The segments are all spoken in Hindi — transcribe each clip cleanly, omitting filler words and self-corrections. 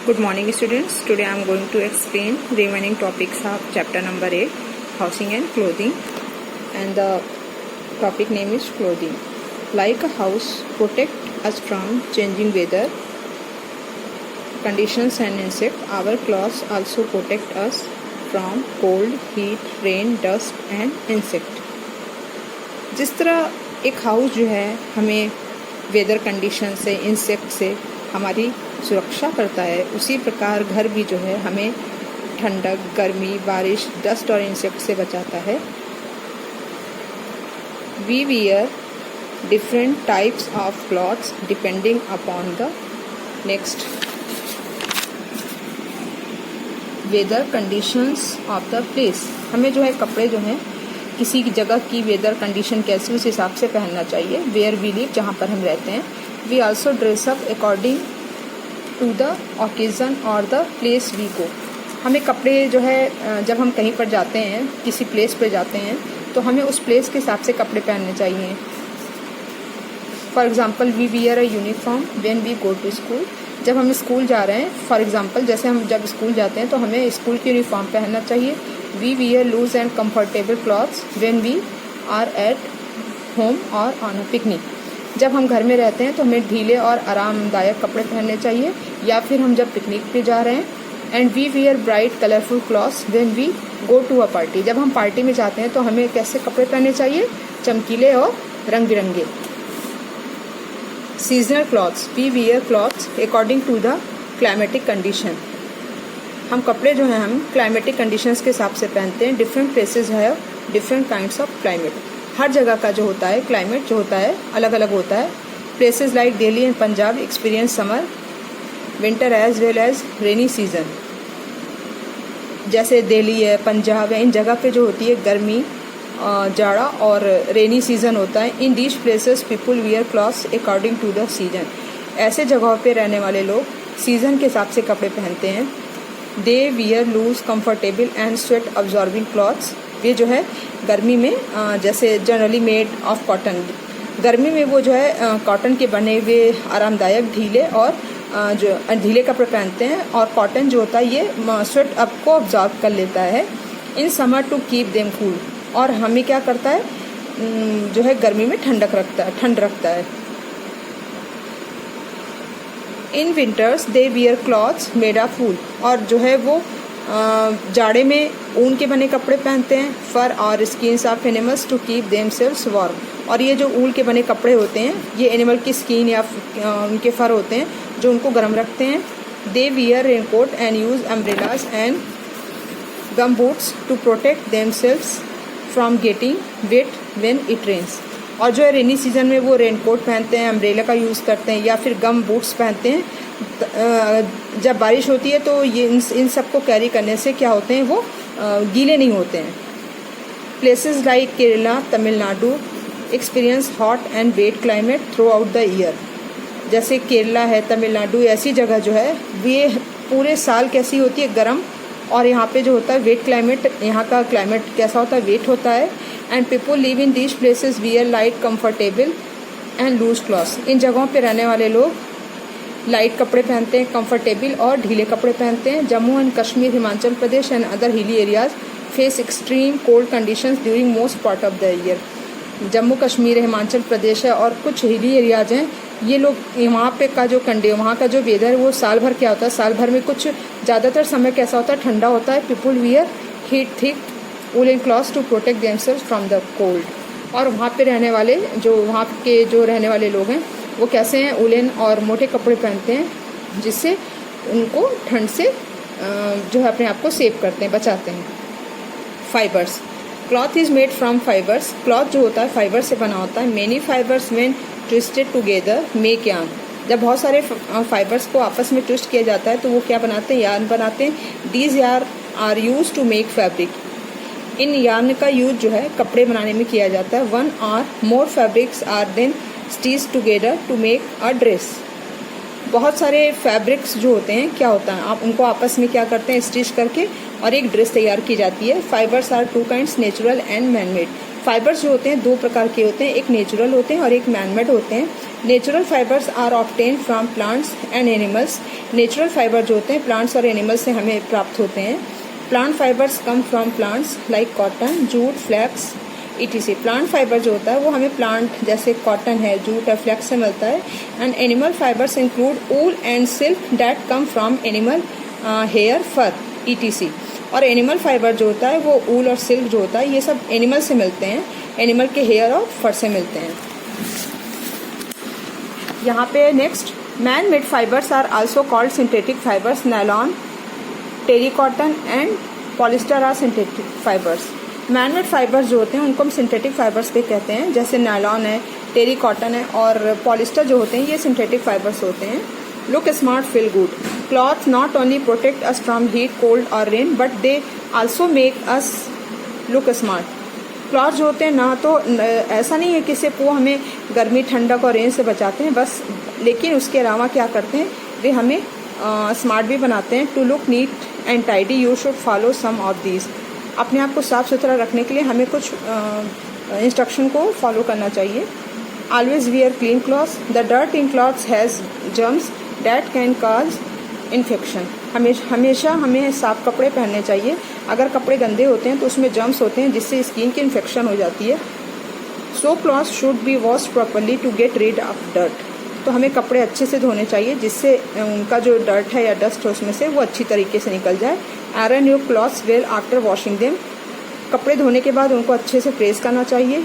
Good morning students. Today I am going to explain remaining topics of chapter number 8, housing and clothing, and the topic name is clothing. Like a house protect us from changing weather conditions and insect, our clothes also protect us from cold, heat, rain, dust and insect. जिस तरह एक हाउस जो है हमें वेदर कंडीशन से, इंसेक्ट से हमारी सुरक्षा करता है, उसी प्रकार घर भी जो है हमें ठंडक, गर्मी, बारिश, डस्ट और इंसेक्ट से बचाता है. We wear different types of clothes depending upon the next weather conditions of the place. हमें जो है कपड़े जो हैं किसी जगह की वेदर कंडीशन कैसी उस हिसाब से पहनना चाहिए. वेयर वी लिव, जहाँ पर हम रहते हैं. We also dress up according to the occasion और द प्लेस वी गो. हमें कपड़े जो है जब हम कहीं पर जाते हैं, किसी प्लेस पर जाते हैं, तो हमें उस प्लेस के हिसाब से कपड़े पहनने चाहिए. For example we wear a uniform when we go to school. जब हम स्कूल जा रहे हैं, फॉर एग्ज़ाम्पल जैसे हम जब स्कूल जाते हैं तो हमें स्कूल की यूनिफॉर्म पहनना चाहिए. We wear loose and comfortable clothes when we are at home और ऑन अ पिकनिक. जब हम घर में रहते हैं तो हमें ढीले और आरामदायक कपड़े पहनने चाहिए, या फिर हम जब पिकनिक पे जा रहे हैं. And we wear bright colourful clothes when we go to a party. जब हम पार्टी में जाते हैं तो हमें कैसे कपड़े पहनने चाहिए? चमकीले और रंग बिरंगे. Seasonal clothes. We wear clothes according to the climatic condition. हम कपड़े जो हैं हम क्लाइमेटिक कंडीशंस के हिसाब से पहनते हैं. Different places have different kinds of climate. हर जगह का जो होता है क्लाइमेट जो होता है अलग अलग होता है. Places like Delhi and Punjab experience summer, winter as well as rainy season. जैसे दिल्ली है, पंजाब है, इन जगह पे जो होती है गर्मी, जाड़ा और रेनी सीजन होता है. In these places people wear clothes according to the season. ऐसे जगहों पे रहने वाले लोग सीज़न के हिसाब से कपड़े पहनते हैं. They wear loose comfortable and sweat absorbing clothes. ये जो है गर्मी में जैसे जनरली मेड ऑफ कॉटन. गर्मी में वो जो है कॉटन के बने हुए आरामदायक ढीले और जो ढीले कपड़े पहनते हैं, और कॉटन जो होता है ये स्वेट अप को अब्जॉर्ब कर लेता है. In summer to keep them cool. और हमें क्या करता है, जो है गर्मी में ठंड रखता है. In winters they wear clothes made of wool. और जो है वो जाड़े में ऊन के बने कपड़े पहनते हैं. फर और skins of animals to keep themselves warm. और ये जो ऊल के बने कपड़े होते हैं ये एनिमल की स्किन या उनके फर होते हैं जो उनको गर्म रखते हैं. They wear raincoat and use umbrellas and gum boots to protect themselves from getting wet when it rains. और जो है रेनी सीजन में वो रेनकोट पहनते हैं, अम्ब्रेला का यूज़ करते हैं, या फिर गम बूट्स पहनते हैं. जब बारिश होती है तो ये इन सब को कैरी करने से क्या होते हैं, वो गीले नहीं होते हैं. Places like Kerala, Tamil Nadu experience hot and wet climate throughout the year. जैसे केरला है, तमिलनाडु, ऐसी जगह जो है ये पूरे साल कैसी होती है, गर्म. और यहाँ पे जो होता है वेट क्लाइमेट, यहाँ का क्लाइमेट कैसा होता है, वेट होता है. And people live in these places wear light comfortable and loose clothes. इन जगहों पे रहने वाले लोग लाइट कपड़े पहनते हैं, कंफर्टेबल और ढीले कपड़े पहनते हैं. Jammu and Kashmir, Himachal Pradesh and other hilly areas face extreme cold conditions during most part of the year. Jammu Kashmir, Himachal Pradesh है और कुछ हिली एरियाज हैं, ये लोग वहाँ पे का जो वहाँ का जो वेदर है वो साल भर क्या होता है, साल भर में कुछ ज़्यादातर समय कैसा होता है, ठंडा होता है. People wear heat thick woollen clothes to protect themselves from the cold. और वहाँ पे रहने वाले जो वहाँ के जो रहने वाले लोग हैं वो कैसे हैं, वूलन और मोटे कपड़े पहनते हैं, जिससे उनको ठंड से जो है अपने आप को सेव करते हैं, बचाते हैं. Fibres. Cloth is made from fibres. Cloth जो होता है फाइबर से बना होता है. Many fibres when twisted together make yarn. जब बहुत सारे फाइबर्स को आपस में ट्विस्ट किया जाता है तो वो क्या बनाते हैं, यार्न बनाते हैं. These yarn are use to make fabric. इन यार्न का यूज जो है कपड़े बनाने में किया जाता है. One or more fabrics are then stitch together to make a dress. बहुत सारे फैब्रिक्स जो होते हैं क्या होता है, आप उनको आपस में क्या करते हैं, स्टिच करके और एक ड्रेस तैयार की जाती है. Fibres are two kinds, natural and manmade. Fibres जो होते हैं दो प्रकार के होते हैं, एक नेचुरल होते हैं और एक मैनमेड होते हैं। Natural fibres are obtain from plants and animals. Natural fibre जो होते हैं प्लांट्स और एनिमल्स से हमें प्राप्त होते हैं। Plant fibres come from plants like cotton, jute, flax etc। Plant fibre जो होता है वो हमें प्लांट जैसे कॉटन है, जूट है, फ्लैक्स से मिलता है। And animal fibres include wool and silk that come from animal hair, fur etc। और एनिमल फाइबर जो होता है वो ऊल और सिल्क जो होता है ये सब एनिमल से मिलते हैं, एनिमल के हेयर और फर से मिलते हैं। यहाँ पे next, man made fibres are also called synthetic fibres. Nylon, terry cotton and polyester are synthetic fibres. Man made fibres जो होते हैं उनको हम सिंथेटिक फाइबर्स भी कहते हैं, जैसे नायलॉन है, टेरिकॉटन है और पॉलिस्टर जो होते हैं ये सिंथेटिक फाइबर्स होते हैं। Look smart, feel good. Cloth not only protect us from heat, cold और rain but they also make us look smart. Cloth जो होते हैं ना तो ऐसा नहीं है कि सिर्फ वो हमें गर्मी, ठंडक और रेन से बचाते हैं बस, लेकिन उसके अलावा क्या करते हैं वे हमें स्मार्ट भी बनाते हैं। To look neat and tidy you should follow some of these. अपने आप को साफ सुथरा रखने के लिए हमें कुछ इंस्ट्रक्शन को फॉलो करना चाहिए। Always wear clean clothes, the dirt in clothes has germs that can cause infection. हमेशा हमें साफ कपड़े पहनने चाहिए। अगर कपड़े गंदे होते हैं तो उसमें जर्म्स होते हैं जिससे स्किन की इन्फेक्शन हो जाती है। So clothes should be washed properly to get rid of dirt. तो हमें कपड़े अच्छे से धोने चाहिए जिससे उनका जो डर्ट है या डस्ट है उसमें से वो अच्छी तरीके से निकल जाए। Iron your clothes well after washing them. कपड़े धोने के बाद उनको अच्छे से प्रेस करना चाहिए।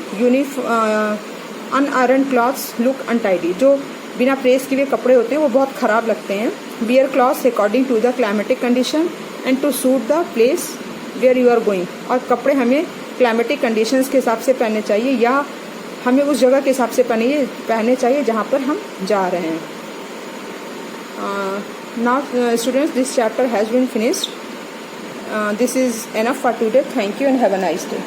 अनआयरन क्लॉथ्स लुक अनटाइडी। जो बिना प्रेस किए हुए कपड़े होते हैं वो बहुत ख़राब लगते हैं। Wear clothes according to the climatic condition and to suit the place where you are going. और कपड़े हमें क्लाइमेटिक कंडीशंस के हिसाब से पहनने चाहिए या हमें उस जगह के हिसाब से पहनने चाहिए जहाँ पर हम जा रहे हैं। Now students, this chapter has been finished. This is enough for today. Thank you and have a nice day.